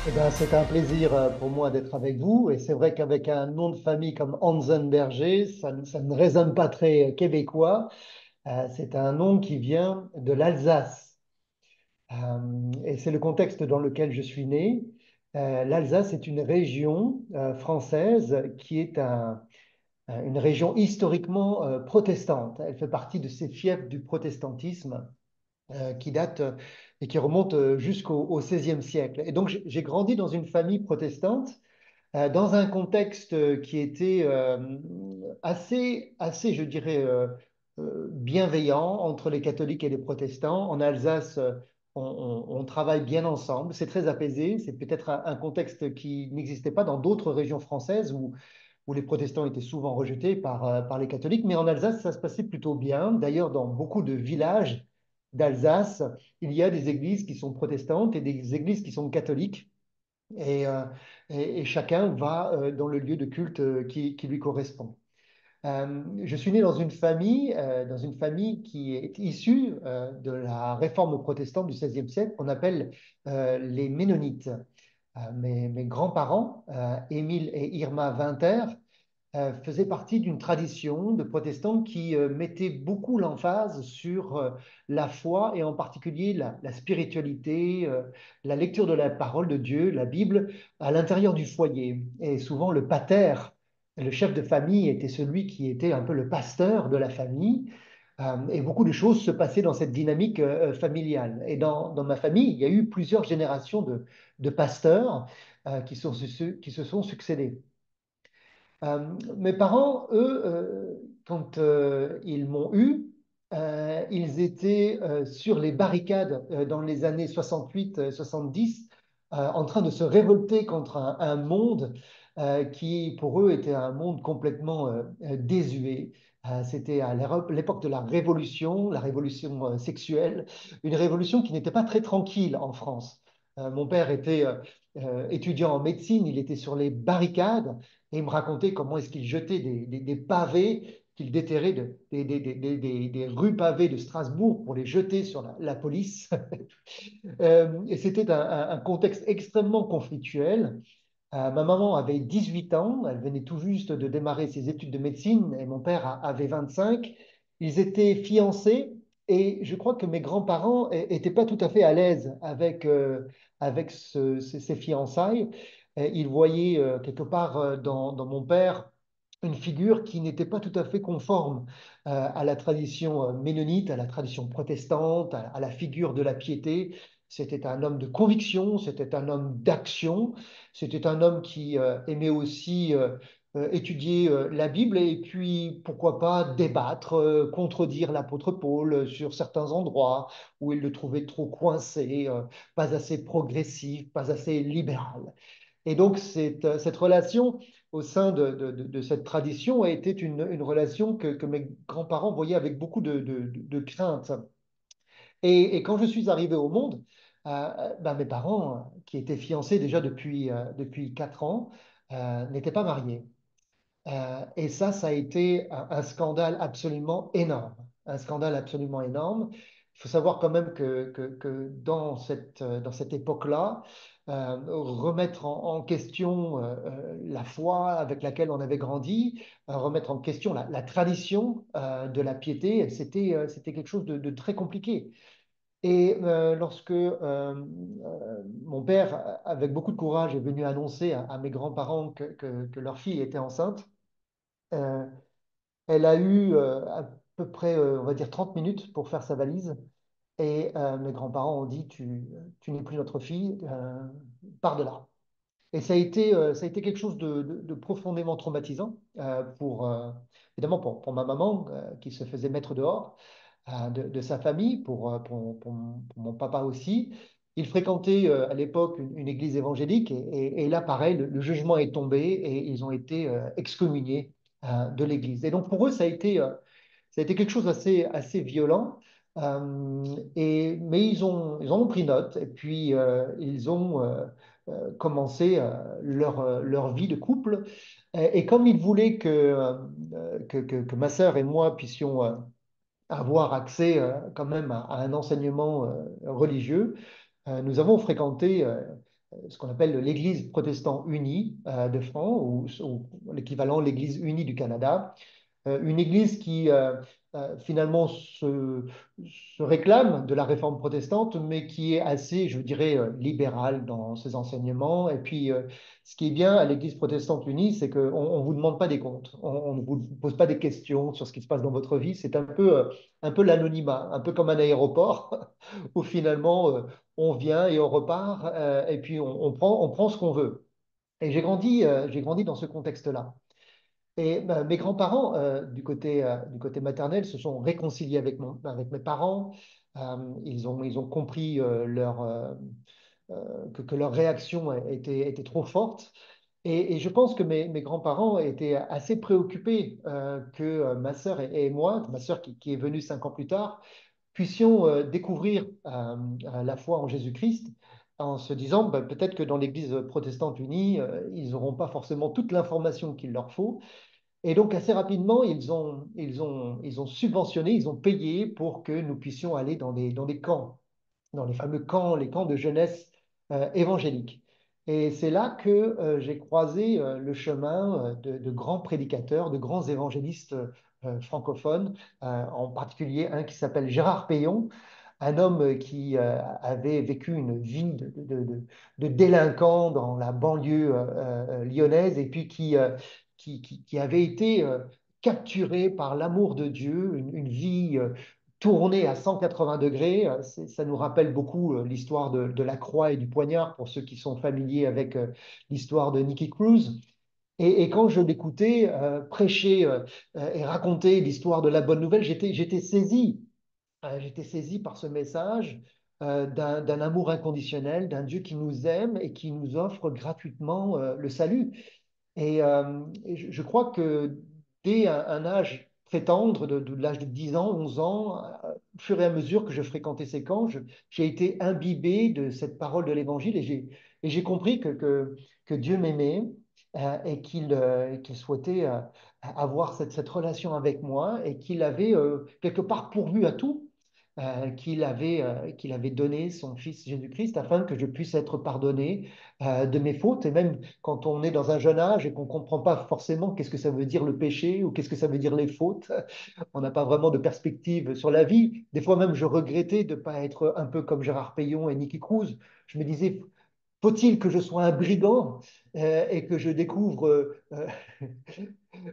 Eh ben, c'est un plaisir pour moi d'être avec vous. Et c'est vrai qu'avec un nom de famille comme Hansenberger, ça ne résonne pas très québécois. C'est un nom qui vient de l'Alsace. Et c'est le contexte dans lequel je suis né. L'Alsace est une région française qui est une région historiquement protestante. Elle fait partie de ces fiefs du protestantisme qui date et qui remonte jusqu'au XVIe siècle. Et donc, j'ai grandi dans une famille protestante, dans un contexte qui était assez, je dirais, bienveillant entre les catholiques et les protestants. En Alsace, on travaille bien ensemble, c'est très apaisé, c'est peut-être un contexte qui n'existait pas dans d'autres régions françaises où les protestants étaient souvent rejetés par les catholiques, mais en Alsace, ça se passait plutôt bien. D'ailleurs, dans beaucoup de villages d'Alsace, il y a des églises qui sont protestantes et des églises qui sont catholiques, et, euh, et chacun va dans le lieu de culte qui lui correspond. Je suis né dans une famille qui est issue de la réforme protestante du XVIe siècle, qu'on appelle les Ménonites. Mes grands-parents, Émile et Irma Winter, faisait partie d'une tradition de protestants qui mettait beaucoup l'emphase sur la foi et en particulier la spiritualité, la lecture de la parole de Dieu, la Bible, à l'intérieur du foyer. Et souvent, le pater, le chef de famille, était celui qui était un peu le pasteur de la famille. Et beaucoup de choses se passaient dans cette dynamique familiale. Et dans ma famille, il y a eu plusieurs générations de pasteurs qui se sont succédés. Mes parents, eux, quand ils m'ont eu, ils étaient sur les barricades dans les années 68-70, en train de se révolter contre un monde qui, pour eux, était un monde complètement désuet. C'était à l'époque de la révolution sexuelle, une révolution qui n'était pas très tranquille en France. Mon père était étudiant en médecine, il était sur les barricades. Et il me racontait comment est-ce qu'il jetait des pavés qu'il déterrait des rues pavées de Strasbourg pour les jeter sur la police. Et c'était un contexte extrêmement conflictuel. Ma maman avait 18 ans, elle venait tout juste de démarrer ses études de médecine et mon père avait 25. Ils étaient fiancés et je crois que mes grands-parents n'étaient pas tout à fait à l'aise avec ces fiançailles. Ils voyaient quelque part dans mon père une figure qui n'était pas tout à fait conforme à la tradition ménonite, à la tradition protestante, à la figure de la piété. C'était un homme de conviction, c'était un homme d'action. C'était un homme qui aimait aussi étudier la Bible et puis, pourquoi pas, débattre, contredire l'apôtre Paul sur certains endroits où il le trouvait trop coincé, pas assez progressif, pas assez libéral. Et donc, cette relation au sein de cette tradition a été une relation que mes grands-parents voyaient avec beaucoup de crainte. Et quand je suis arrivé au monde, ben, mes parents, qui étaient fiancés déjà depuis 4 ans, n'étaient pas mariés. Et ça a été un scandale absolument énorme. Un scandale absolument énorme. Il faut savoir quand même que dans cette époque-là, remettre en question la foi avec laquelle on avait grandi, remettre en question la tradition de la piété, c'était quelque chose de très compliqué. Et lorsque mon père, avec beaucoup de courage, est venu annoncer à mes grands-parents que leur fille était enceinte, euh, elle a eu à peu près, on va dire, 30 minutes pour faire sa valise. Et mes grands-parents ont dit, tu n'es plus notre fille, pars de là. Et ça a été quelque chose de profondément traumatisant évidemment pour ma maman qui se faisait mettre dehors de sa famille, pour mon papa aussi. Il fréquentait à l'époque une église évangélique et là, pareil, le jugement est tombé et ils ont été excommuniés de l'église. Et donc pour eux, ça a été quelque chose assez violent. Mais ils en ont pris note et puis ils ont commencé leur vie de couple. Et comme ils voulaient que ma sœur et moi puissions avoir accès quand même à un enseignement religieux, nous avons fréquenté ce qu'on appelle l'Église protestante unie de France, ou l'équivalent de l'Église unie du Canada. Une église qui finalement se réclame de la réforme protestante, mais qui est assez, je dirais, libérale dans ses enseignements. Et puis, ce qui est bien à l'Église protestante unie, c'est qu'on ne vous demande pas des comptes, on ne vous pose pas des questions sur ce qui se passe dans votre vie. C'est un peu l'anonymat, un peu comme un aéroport, où finalement, on vient et on repart, et puis on prend ce qu'on veut. Et j'ai grandi dans ce contexte-là. Et mes grands-parents, du côté maternel, se sont réconciliés avec mes parents. Ils ont compris que leur réaction était trop forte. Et je pense que mes grands-parents étaient assez préoccupés que ma sœur et moi, ma sœur qui est venue 5 ans plus tard, puissions découvrir la foi en Jésus-Christ en se disant peut-être que dans l'Église protestante unie, ils n'auront pas forcément toute l'information qu'il leur faut. Et donc, assez rapidement, ils ont subventionné, ils ont payé pour que nous puissions aller dans des camps, dans les fameux camps, les camps de jeunesse évangélique. Et c'est là que j'ai croisé le chemin de grands prédicateurs, de grands évangélistes francophones, en particulier un qui s'appelle Gérard Payon, un homme qui avait vécu une vie de délinquant dans la banlieue lyonnaise et puis qui avait été capturé par l'amour de Dieu, une vie tournée à 180 degrés. Ça nous rappelle beaucoup l'histoire de la croix et du poignard pour ceux qui sont familiers avec l'histoire de Nicky Cruz. Et quand je l'écoutais prêcher et raconter l'histoire de la bonne nouvelle, j'étais saisi par ce message d'un amour inconditionnel, d'un Dieu qui nous aime et qui nous offre gratuitement le salut. Et je crois que dès un âge très tendre, de l'âge de 10 ans, 11 ans, au fur et à mesure que je fréquentais ces camps, j'ai été imbibé de cette parole de l'Évangile et j'ai compris que Dieu m'aimait et qu'il souhaitait avoir cette relation avec moi et qu'il avait quelque part pourvu à tout. Qu'il avait donné son Fils Jésus-Christ afin que je puisse être pardonné de mes fautes. Et même quand on est dans un jeune âge et qu'on ne comprend pas forcément qu'est-ce que ça veut dire le péché ou qu'est-ce que ça veut dire les fautes, on n'a pas vraiment de perspective sur la vie. Des fois même, je regrettais de ne pas être un peu comme Gérard Payon et Nicky Cruz. Je me disais, faut-il que je sois un brigand et que je découvre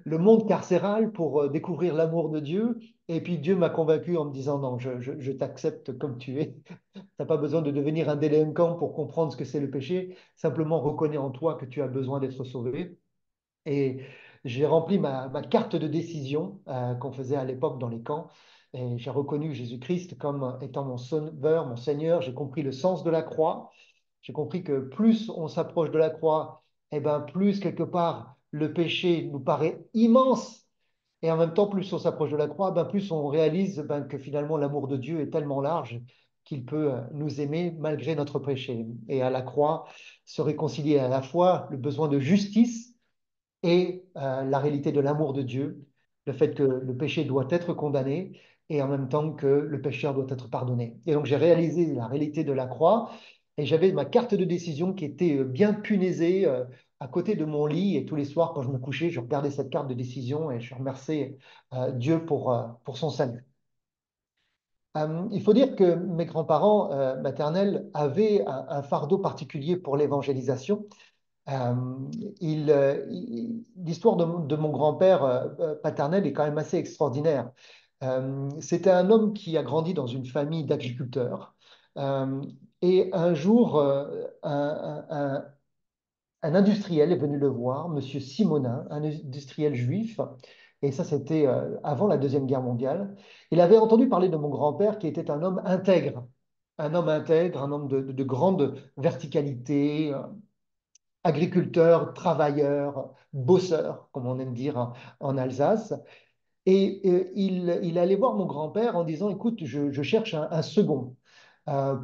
le monde carcéral pour découvrir l'amour de Dieu? Et puis Dieu m'a convaincu en me disant, non, je t'accepte comme tu es. Tu n'as pas besoin de devenir un délinquant pour comprendre ce que c'est le péché. Simplement reconnais en toi que tu as besoin d'être sauvé. Et j'ai rempli ma carte de décision qu'on faisait à l'époque dans les camps. Et j'ai reconnu Jésus-Christ comme étant mon sauveur, mon Seigneur. J'ai compris le sens de la croix. J'ai compris que plus on s'approche de la croix, eh ben, plus quelque part le péché nous paraît immense. Et en même temps, plus on s'approche de la croix, ben, plus on réalise que finalement l'amour de Dieu est tellement large qu'il peut nous aimer malgré notre péché. Et à la croix, se réconcilier à la fois le besoin de justice et la réalité de l'amour de Dieu, le fait que le péché doit être condamné et en même temps que le pécheur doit être pardonné. Et donc j'ai réalisé la réalité de la croix et j'avais ma carte de décision qui était bien punaisée à côté de mon lit et tous les soirs quand je me couchais, je regardais cette carte de décision et je remerciais Dieu pour son salut. Il faut dire que mes grands-parents maternels avaient un fardeau particulier pour l'évangélisation. Euh, L'histoire de mon grand-père paternel est quand même assez extraordinaire. C'était un homme qui a grandi dans une famille d'agriculteurs. Euh, et un jour, un industriel est venu le voir, Monsieur Simonin, un industriel juif, et ça c'était avant la Deuxième Guerre mondiale. Il avait entendu parler de mon grand-père qui était un homme de grande verticalité, agriculteur, travailleur, bosseur, comme on aime dire en Alsace. Et il allait voir mon grand-père en disant, écoute, je cherche un second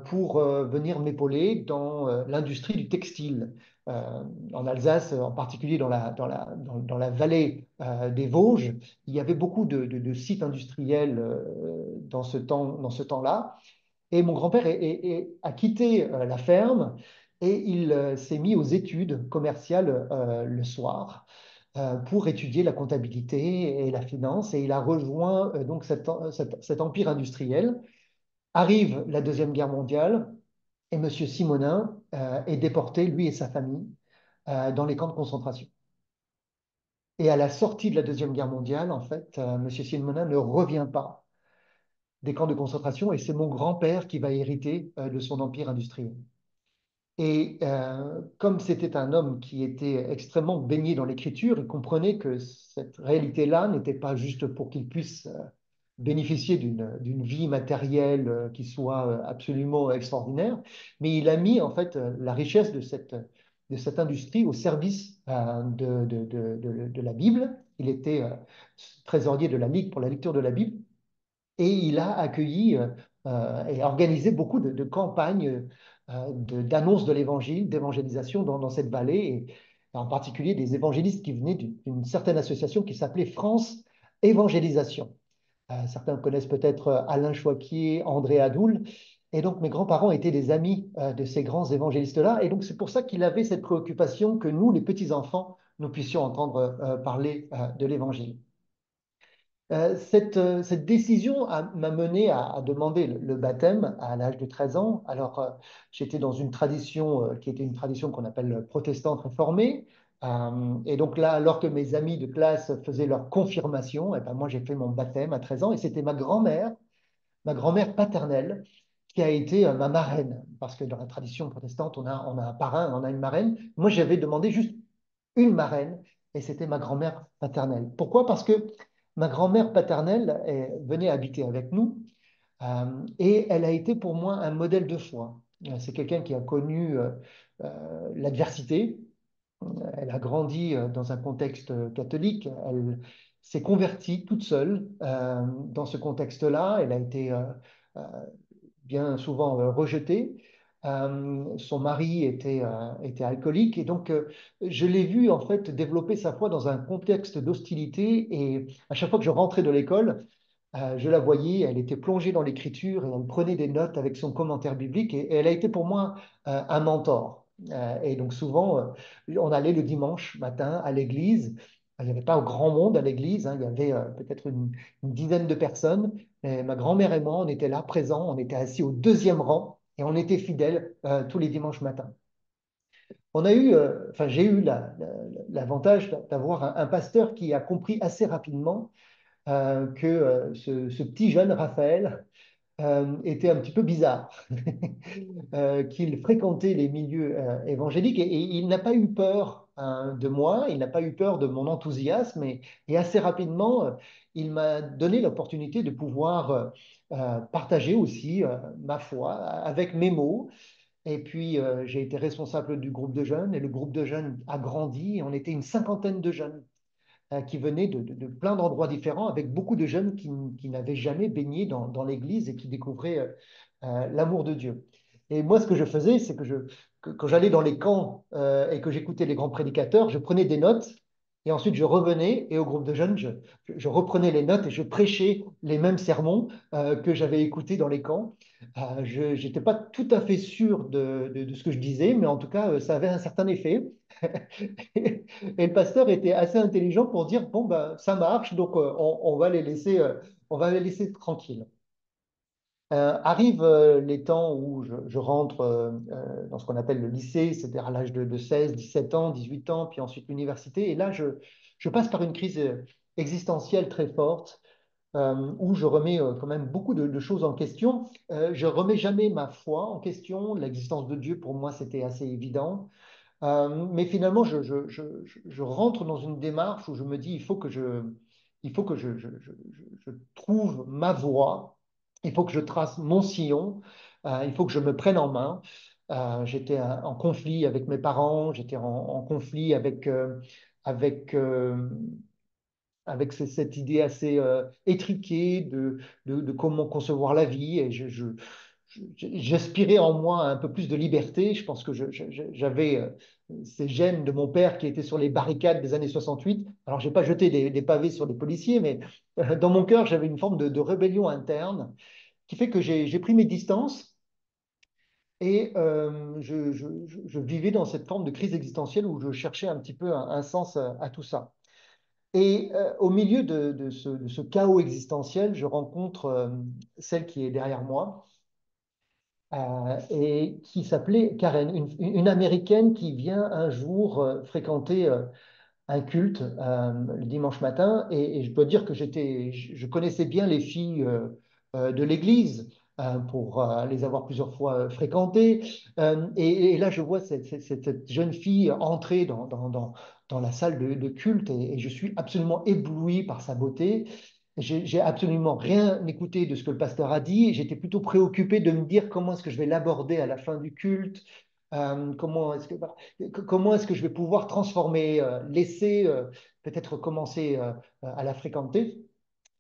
pour venir m'épauler dans l'industrie du textile. En Alsace, en particulier dans la vallée des Vosges, il y avait beaucoup de sites industriels dans ce temps-là. Et mon grand-père a quitté la ferme et il s'est mis aux études commerciales le soir pour étudier la comptabilité et la finance, et il a rejoint donc cet empire industriel. Arrive la Deuxième Guerre mondiale, et M. Simonin est déporté, lui et sa famille, dans les camps de concentration. Et à la sortie de la Deuxième Guerre mondiale, en fait, M. Simonin ne revient pas des camps de concentration, et c'est mon grand-père qui va hériter de son empire industriel. Et comme c'était un homme qui était extrêmement baigné dans l'écriture, il comprenait que cette réalité-là n'était pas juste pour qu'il puisse bénéficier d'une vie matérielle qui soit absolument extraordinaire, mais il a mis en fait la richesse de cette industrie au service de la Bible. Il était trésorier de la Ligue pour la lecture de la Bible, et il a accueilli et organisé beaucoup de campagnes d'annonces de l'évangile, d'évangélisation dans cette vallée, et en particulier des évangélistes qui venaient d'une certaine association qui s'appelait France Évangélisation. Certains connaissent peut-être Alain Choiquier, André Adoul. Et donc, mes grands-parents étaient des amis de ces grands évangélistes-là. Et donc, c'est pour ça qu'il avait cette préoccupation que nous, les petits-enfants, nous puissions entendre parler de l'évangile. Cette décision m'a mené à demander le baptême à l'âge de 13 ans. Alors, j'étais dans une tradition qui était une tradition qu'on appelle protestante réformée. Et donc là, alors que mes amis de classe faisaient leur confirmation, et ben moi, j'ai fait mon baptême à 13 ans. Et c'était ma grand-mère paternelle, qui a été ma marraine. Parce que dans la tradition protestante, on a un parrain, on a une marraine. Moi, j'avais demandé juste une marraine, et c'était ma grand-mère paternelle. Pourquoi? Parce que ma grand-mère paternelle venait habiter avec nous, et elle a été pour moi un modèle de foi. C'est quelqu'un qui a connu l'adversité. Elle a grandi dans un contexte catholique. Elle s'est convertie toute seule dans ce contexte-là. Elle a été euh, bien souvent rejetée. Son mari était alcoolique, et donc je l'ai vu en fait développer sa foi dans un contexte d'hostilité, et à chaque fois que je rentrais de l'école, je la voyais, elle était plongée dans l'écriture et elle prenait des notes avec son commentaire biblique, et elle a été pour moi un mentor. Et donc souvent, on allait le dimanche matin à l'église. Il n'y avait pas grand monde à l'église, hein. Il y avait peut-être une dizaine de personnes. Et ma grand-mère et moi, on était là, présents, on était assis au deuxième rang, et on était fidèles tous les dimanches matins. Enfin, j'ai eu l'avantage d'avoir un pasteur qui a compris assez rapidement que ce petit jeune Raphaël était un petit peu bizarre, qu'il fréquentait les milieux évangéliques, et il n'a pas eu peur de moi, il n'a pas eu peur de mon enthousiasme, et assez rapidement, il m'a donné l'opportunité de pouvoir partager aussi ma foi avec mes mots. Et puis, j'ai été responsable du groupe de jeunes, et le groupe de jeunes a grandi, et on était une cinquantaine de jeunes qui venaient de plein d'endroits différents, avec beaucoup de jeunes qui n'avaient jamais baigné dans l'Église et qui découvraient l'amour de Dieu. Et moi, ce que je faisais, c'est que quand j'allais dans les camps et que j'écoutais les grands prédicateurs, je prenais des notes, et ensuite je revenais, et au groupe de jeunes, je reprenais les notes et je prêchais les mêmes sermons que j'avais écoutés dans les camps. Je n'étais pas tout à fait sûr de ce que je disais, mais en tout cas, ça avait un certain effet. Et le pasteur était assez intelligent pour dire, bon, ben, ça marche, donc on va les laisser tranquilles. Arrivent les temps où je rentre dans ce qu'on appelle le lycée, c'est-à-dire à l'âge de 16, 17 ans, 18 ans, puis ensuite l'université. Et là, je passe par une crise existentielle très forte, où je remets quand même beaucoup de choses en question. Je remets jamais ma foi en question. L'existence de Dieu, pour moi, c'était assez évident. Mais finalement, je rentre dans une démarche où je me dis, il faut que je trouve ma voie, il faut que je trace mon sillon, il faut que je me prenne en main. J'étais en conflit avec mes parents, j'étais en conflit avec, euh, avec cette idée assez étriquée de comment concevoir la vie, et j'aspirais en moi à un peu plus de liberté. Je pense que j'avais ces gènes de mon père qui était sur les barricades des années 68. Alors, je n'ai pas jeté des pavés sur les policiers, mais dans mon cœur, j'avais une forme de rébellion interne qui fait que j'ai pris mes distances. Et je vivais dans cette forme de crise existentielle où je cherchais un petit peu un sens à tout ça. Et au milieu de ce chaos existentiel, je rencontre celle qui est derrière moi et qui s'appelait Karen, une Américaine qui vient un jour fréquenter un culte le dimanche matin et je dois dire que je connaissais bien les filles de l'église pour les avoir plusieurs fois fréquentées. Et là, je vois cette jeune fille entrer dans la salle de culte et je suis absolument ébloui par sa beauté. J'ai absolument rien écouté de ce que le pasteur a dit. J'étais plutôt préoccupé de me dire comment est-ce que je vais l'aborder à la fin du culte. Comment est-ce que je vais pouvoir transformer, laisser, peut-être commencer à la fréquenter.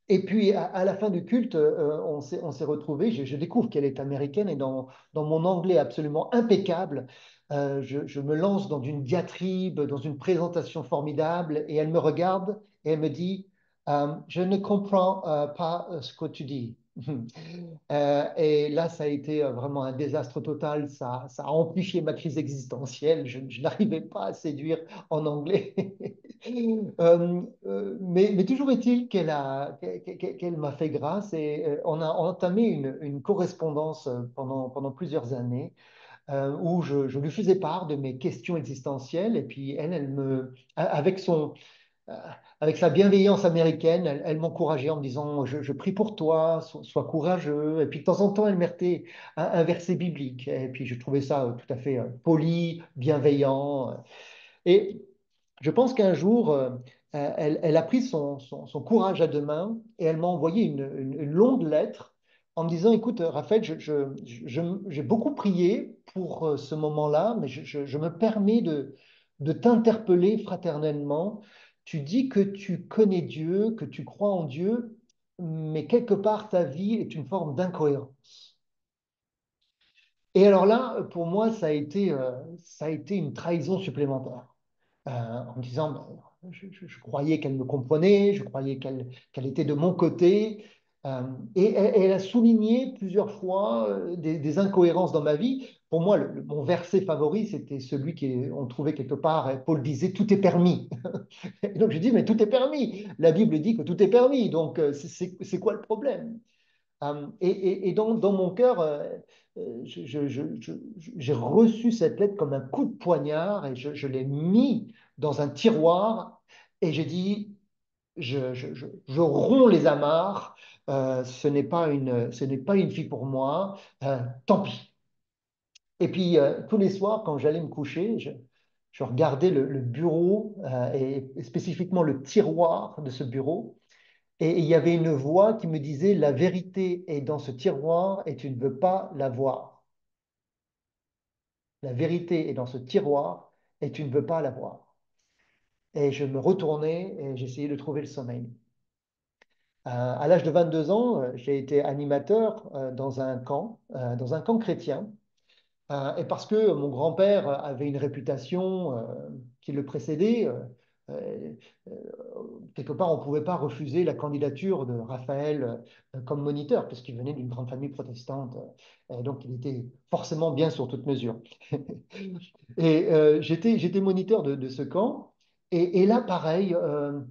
Et puis, à la fin du culte, on s'est retrouvés. Je découvre qu'elle est américaine et dans mon anglais absolument impeccable, je me lance dans une diatribe, dans une présentation formidable et elle me regarde et elle me dit, je ne comprends pas ce que tu dis. Et là, ça a été vraiment un désastre total. Ça a amplifié ma crise existentielle. Je n'arrivais pas à séduire en anglais. Mais toujours est-il qu'elle m'a fait grâce et on a entamé une correspondance pendant plusieurs années où je lui faisais part de mes questions existentielles et puis avec euh, avec sa bienveillance américaine, elle m'encourageait en me disant je prie pour toi, sois courageux. Et puis de temps en temps, elle mettait un verset biblique. Et puis je trouvais ça tout à fait poli, bienveillant. Et je pense qu'un jour, elle a pris son courage à deux mains et elle m'a envoyé une longue lettre en me disant, écoute, Raphaël, j'ai beaucoup prié pour ce moment-là, mais je me permets de t'interpeller fraternellement. Tu dis que tu connais Dieu, que tu crois en Dieu, mais quelque part, ta vie est une forme d'incohérence. Et alors là, pour moi, ça a été une trahison supplémentaire en me disant, ben, je croyais qu'elle me comprenait, je croyais qu'elle était de mon côté. Et elle a souligné plusieurs fois des incohérences dans ma vie. Pour moi, mon verset favori, c'était celui qu'on trouvait quelque part. Paul disait, tout est permis. Et donc je dis, mais tout est permis. La Bible dit que tout est permis. Donc c'est quoi le problème? Et dans mon cœur, j'ai reçu cette lettre comme un coup de poignard et je l'ai mis dans un tiroir et j'ai dit, je romps les amarres, ce n'est pas une fille pour moi, tant pis. Et puis tous les soirs, quand j'allais me coucher, je regardais le bureau et spécifiquement le tiroir de ce bureau. Et il y avait une voix qui me disait, la vérité est dans ce tiroir et tu ne veux pas la voir. La vérité est dans ce tiroir et tu ne veux pas la voir. Et je me retournais et j'essayais de trouver le sommeil. À l'âge de 22 ans, j'ai été animateur dans un camp chrétien. Et parce que mon grand-père avait une réputation qui le précédait, euh, euh, quelque part, on ne pouvait pas refuser la candidature de Raphaël comme moniteur, puisqu'il venait d'une grande famille protestante. Donc, il était forcément bien sur toute mesure. Et j'étais moniteur de ce camp. Et là, pareil, euh,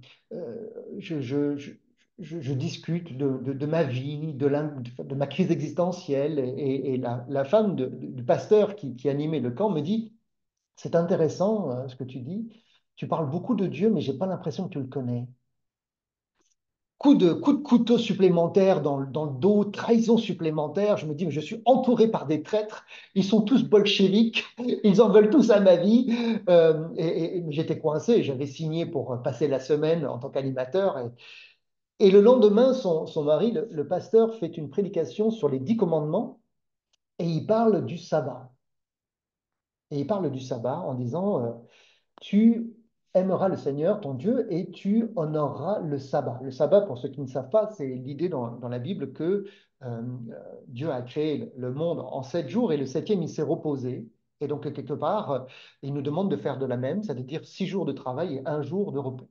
je, je- je- je discute de ma vie, de ma crise existentielle. Et la femme du pasteur qui animait le camp me dit, c'est intéressant ce que tu dis. Tu parles beaucoup de Dieu, mais j'ai pas l'impression que tu le connais. Coup de couteau supplémentaire dans le dos, trahison supplémentaire. Je me dis, mais je suis entouré par des traîtres. Ils sont tous bolcheviques. Ils en veulent tous à ma vie. Et j'étais coincé. J'avais signé pour passer la semaine en tant qu'animateur. Et le lendemain, son mari, le pasteur, fait une prédication sur les 10 commandements et il parle du sabbat. Et il parle du sabbat en disant, tu aimeras le Seigneur, ton Dieu, et tu honoreras le sabbat. Le sabbat, pour ceux qui ne savent pas, c'est l'idée dans la Bible que Dieu a créé le monde en 7 jours et le septième, il s'est reposé. Et donc, quelque part, il nous demande de faire de la même, c'est-à-dire 6 jours de travail et un jour de repos.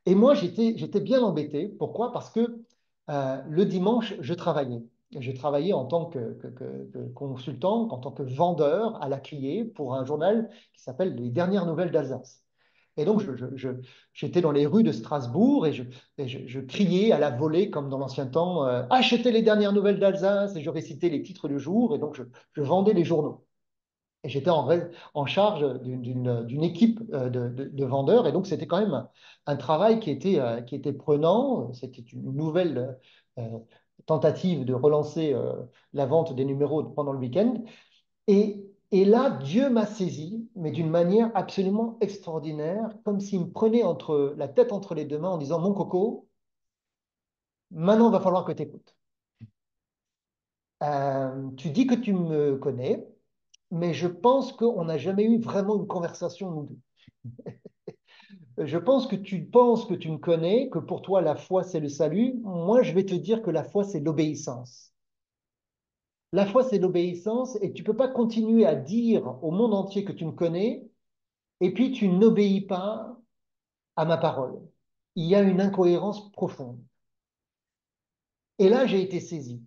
Et moi, j'étais bien embêté. Pourquoi? Parce que le dimanche, je travaillais. je travaillais en tant que consultant, en tant que vendeur à la criée pour un journal qui s'appelle Les Dernières Nouvelles d'Alsace. Et donc, j'étais dans les rues de Strasbourg et je criais à la volée, comme dans l'ancien temps, achetez les dernières nouvelles d'Alsace, et je récitais les titres du jour, et donc je vendais les journaux. Et j'étais en charge d'une équipe de vendeurs. Et donc, c'était quand même un travail qui était prenant. C'était une nouvelle euh, tentative de relancer la vente des numéros pendant le week-end. Et là, Dieu m'a saisi, mais d'une manière absolument extraordinaire, comme s'il me prenait la tête entre les deux mains en disant, mon coco, maintenant, il va falloir que tu écoutes. Tu dis que tu me connais, mais je pense qu'on n'a jamais eu vraiment une conversation, nous deux. Je pense que tu penses que tu me connais, que pour toi la foi c'est le salut. Moi, je vais te dire que la foi c'est l'obéissance. La foi c'est l'obéissance et tu ne peux pas continuer à dire au monde entier que tu me connais et puis tu n'obéis pas à ma parole. Il y a une incohérence profonde. Et là, j'ai été saisi,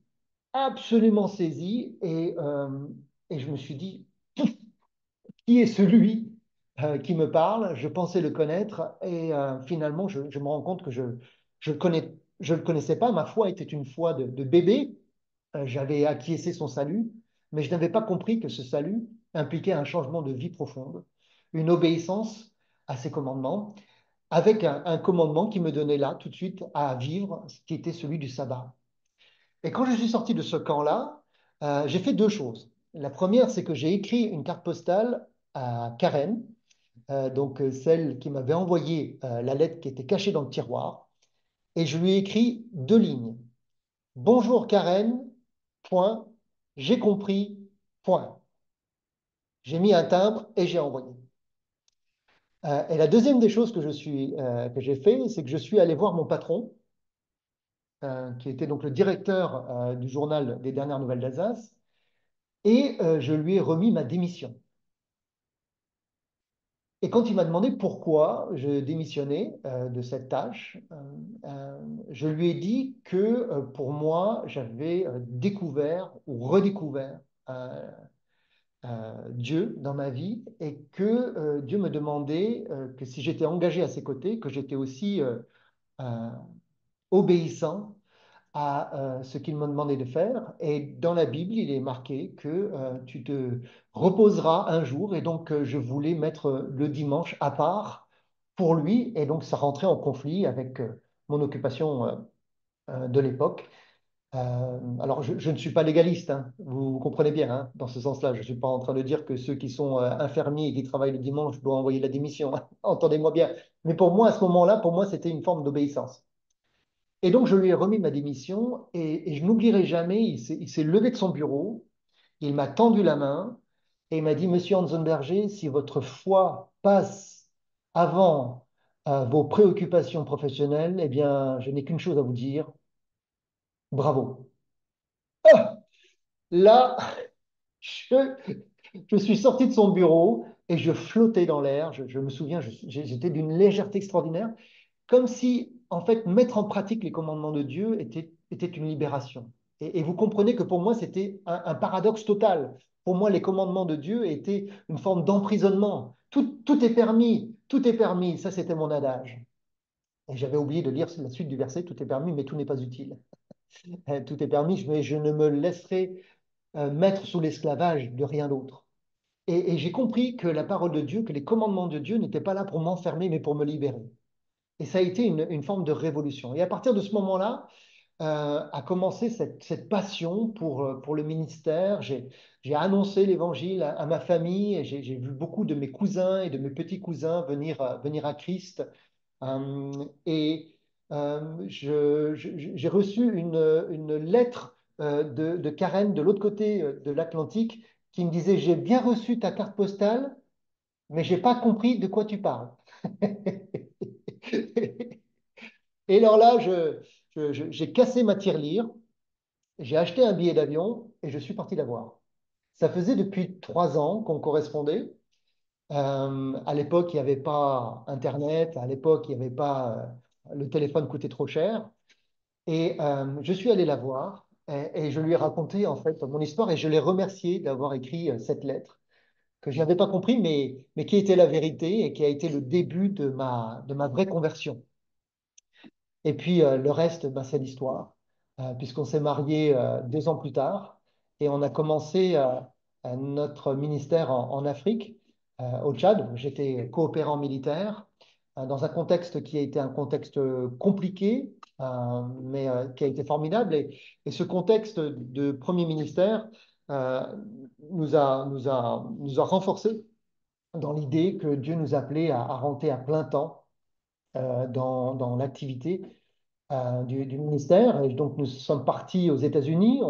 absolument saisi et je me suis dit, qui est celui qui me parle? Je pensais le connaître et finalement, je me rends compte que je le connaissais pas. Ma foi était une foi de bébé. J'avais acquiescé son salut, mais je n'avais pas compris que ce salut impliquait un changement de vie profonde, une obéissance à ses commandements, avec un commandement qui me donnait là, tout de suite, à vivre, ce qui était celui du sabbat. Et quand je suis sorti de ce camp-là, j'ai fait deux choses. La première, c'est que j'ai écrit une carte postale à Karen, donc celle qui m'avait envoyé la lettre qui était cachée dans le tiroir, et je lui ai écrit deux lignes. Bonjour Karen, point, j'ai compris, point. J'ai mis un timbre et j'ai envoyé. Et la deuxième des choses que j'ai fait, c'est que je suis allé voir mon patron, qui était donc le directeur du journal des dernières nouvelles d'Alsace, et je lui ai remis ma démission. Et quand il m'a demandé pourquoi je démissionnais de cette tâche, je lui ai dit que pour moi, j'avais découvert ou redécouvert Dieu dans ma vie et que Dieu me demandait que si j'étais engagé à ses côtés, que j'étais aussi euh, obéissant à ce qu'il me demandait de faire. Et dans la Bible, il est marqué que tu te reposeras un jour. Et donc, je voulais mettre le dimanche à part pour lui. Et donc, ça rentrait en conflit avec mon occupation de l'époque. Alors, je ne suis pas légaliste, hein, vous comprenez bien, hein, dans ce sens-là. Je ne suis pas en train de dire que ceux qui sont infirmiers et qui travaillent le dimanche doivent envoyer la démission, hein. Entendez-moi bien. Mais pour moi, à ce moment-là, pour moi, c'était une forme d'obéissance. Et donc, je lui ai remis ma démission et je n'oublierai jamais, il s'est levé de son bureau, il m'a tendu la main et il m'a dit, Monsieur Hansenberger, si votre foi passe avant vos préoccupations professionnelles, eh bien, je n'ai qu'une chose à vous dire, bravo. Ah, là, je, je suis sorti de son bureau et je flottais dans l'air. Je me souviens, j'étais d'une légèreté extraordinaire. Comme si, en fait, mettre en pratique les commandements de Dieu était une libération. Et vous comprenez que pour moi, c'était un paradoxe total. Pour moi, les commandements de Dieu étaient une forme d'emprisonnement. Tout est permis, tout est permis. Ça, c'était mon adage. Et j'avais oublié de lire la suite du verset, tout est permis, mais tout n'est pas utile. Tout est permis, mais je ne me laisserai mettre sous l'esclavage de rien d'autre. Et j'ai compris que la parole de Dieu, que les commandements de Dieu n'étaient pas là pour m'enfermer, mais pour me libérer. Et ça a été une forme de révolution. Et à partir de ce moment-là, a commencé cette passion pour le ministère. J'ai annoncé l'évangile à ma famille et j'ai vu beaucoup de mes cousins et de mes petits-cousins venir à Christ. Et j'ai reçu une lettre de Karen de l'autre côté de l'Atlantique qui me disait, j'ai bien reçu ta carte postale, mais j'ai pas compris de quoi tu parles. Et alors là, j'ai cassé ma tirelire, j'ai acheté un billet d'avion et je suis parti la voir. Ça faisait depuis 3 ans qu'on correspondait. À l'époque, il n'y avait pas Internet, à l'époque, le téléphone coûtait trop cher. Et je suis allé la voir Et je lui ai raconté en fait mon histoire et je l'ai remercié d'avoir écrit cette lettre que je n'avais pas compris, mais qui était la vérité et qui a été le début de ma vraie conversion. Et puis le reste, ben, c'est l'histoire, puisqu'on s'est mariés 2 ans plus tard et on a commencé notre ministère en Afrique, au Tchad, où j'étais coopérant militaire, dans un contexte qui a été un contexte compliqué, mais qui a été formidable. Et ce contexte de premier ministère euh, nous a renforcés dans l'idée que Dieu nous appelait à rentrer à plein temps dans l'activité du ministère. Et donc, nous sommes partis aux États-Unis,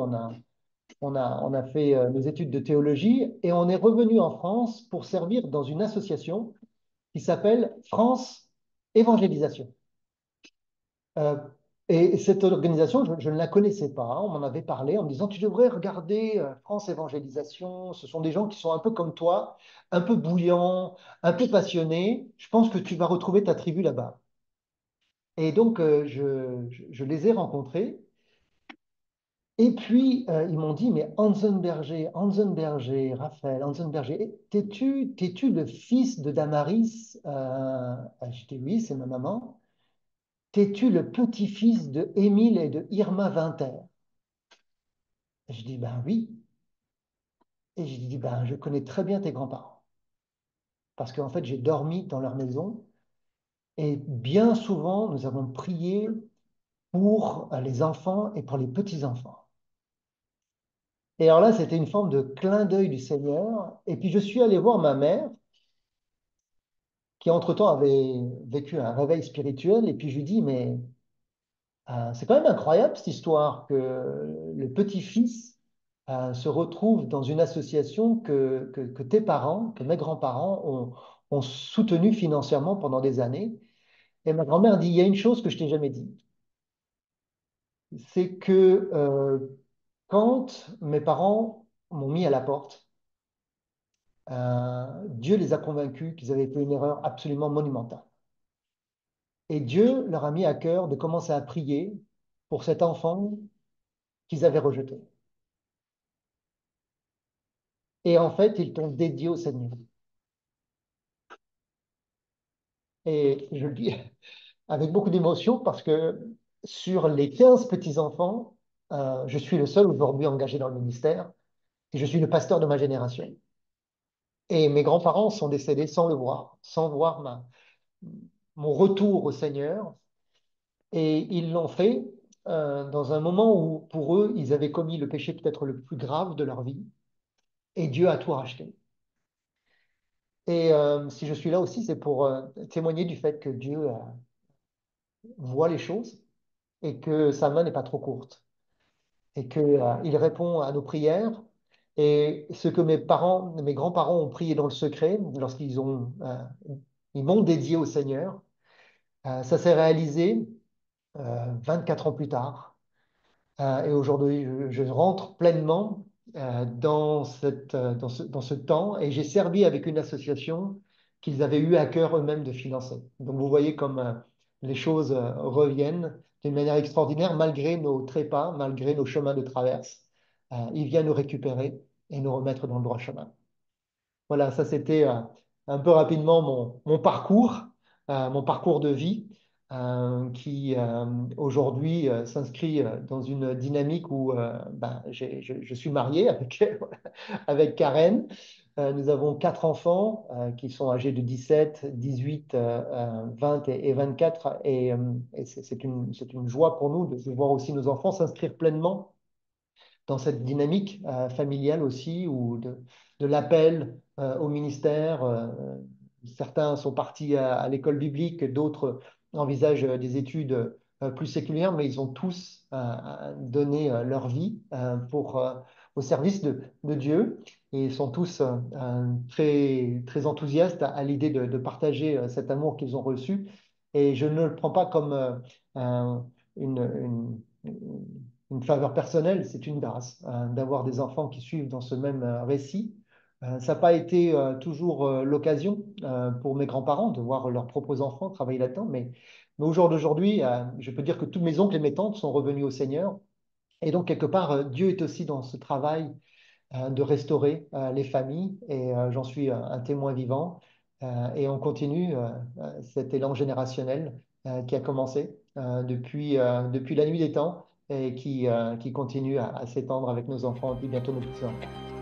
on a fait nos études de théologie et on est revenu en France pour servir dans une association qui s'appelle France Évangélisation. Euh, et cette organisation, je ne la connaissais pas. On m'en avait parlé en me disant, tu devrais regarder France Évangélisation. Ce sont des gens qui sont un peu comme toi, un peu bouillants, un peu passionnés. Je pense que tu vas retrouver ta tribu là-bas. Et donc, je les ai rencontrés. Et puis, ils m'ont dit, mais Hansenberger, Raphaël, Hansenberger, t'es-tu le fils de Damaris? Je dis, oui, c'est ma maman. T'es-tu le petit-fils de Émile et de Irma Winter? Je dis, ben oui. Et je dis, ben je connais très bien tes grands-parents. Parce qu'en fait, j'ai dormi dans leur maison. Et bien souvent, nous avons prié pour les enfants et pour les petits-enfants. Et alors là, c'était une forme de clin d'œil du Seigneur. Et puis je suis allé voir ma mère, qui entre-temps avait vécu un réveil spirituel. Et puis je lui dis, mais c'est quand même incroyable cette histoire que le petit-fils se retrouve dans une association que tes parents, que mes grands-parents ont soutenu financièrement pendant des années. Et ma grand-mère dit, il y a une chose que je t'ai jamais dit, c'est que quand mes parents m'ont mis à la porte, Dieu les a convaincus qu'ils avaient fait une erreur absolument monumentale. Et Dieu leur a mis à cœur de commencer à prier pour cet enfant qu'ils avaient rejeté. Et en fait, ils t'ont dédié au Seigneur. Et je le dis avec beaucoup d'émotion parce que sur les 15 petits-enfants, je suis le seul aujourd'hui engagé dans le ministère et je suis le pasteur de ma génération. Et mes grands-parents sont décédés sans le voir, sans voir mon retour au Seigneur. Et ils l'ont fait dans un moment où, pour eux, ils avaient commis le péché peut-être le plus grave de leur vie. Et Dieu a tout racheté. Et si je suis là aussi, c'est pour témoigner du fait que Dieu voit les choses et que sa main n'est pas trop courte et qu'il répond à nos prières. Et ce que mes grands-parents ont prié dans le secret, lorsqu'ils ils m'ont dédié au Seigneur, ça s'est réalisé 24 ans plus tard. Et aujourd'hui, je rentre pleinement dans ce temps et j'ai servi avec une association qu'ils avaient eu à cœur eux-mêmes de financer. Donc vous voyez comme les choses reviennent d'une manière extraordinaire malgré nos trépas, malgré nos chemins de traverse. Il vient nous récupérer et nous remettre dans le droit chemin. Voilà, ça c'était un peu rapidement mon parcours de vie qui aujourd'hui s'inscrit dans une dynamique où ben, je suis marié avec, avec Karen. Nous avons 4 enfants qui sont âgés de 17, 18, 20 et 24. Et c'est une joie pour nous de voir aussi nos enfants s'inscrire pleinement dans cette dynamique familiale aussi, ou de l'appel au ministère. Certains sont partis à l'école biblique, d'autres envisagent des études plus séculières, mais ils ont tous donné leur vie au service de Dieu et sont tous très, très enthousiastes à l'idée de partager cet amour qu'ils ont reçu. Et je ne le prends pas comme une faveur personnelle, c'est une grâce d'avoir des enfants qui suivent dans ce même récit. Ça n'a pas été toujours l'occasion pour mes grands-parents de voir leurs propres enfants travailler là-dedans, mais au jour d'aujourd'hui, je peux dire que tous mes oncles et mes tantes sont revenus au Seigneur Et donc, quelque part, Dieu est aussi dans ce travail de restaurer les familles et j'en suis un témoin vivant. Et on continue cet élan générationnel qui a commencé depuis la nuit des temps et qui continue à s'étendre avec nos enfants et puis bientôt nos petits-enfants.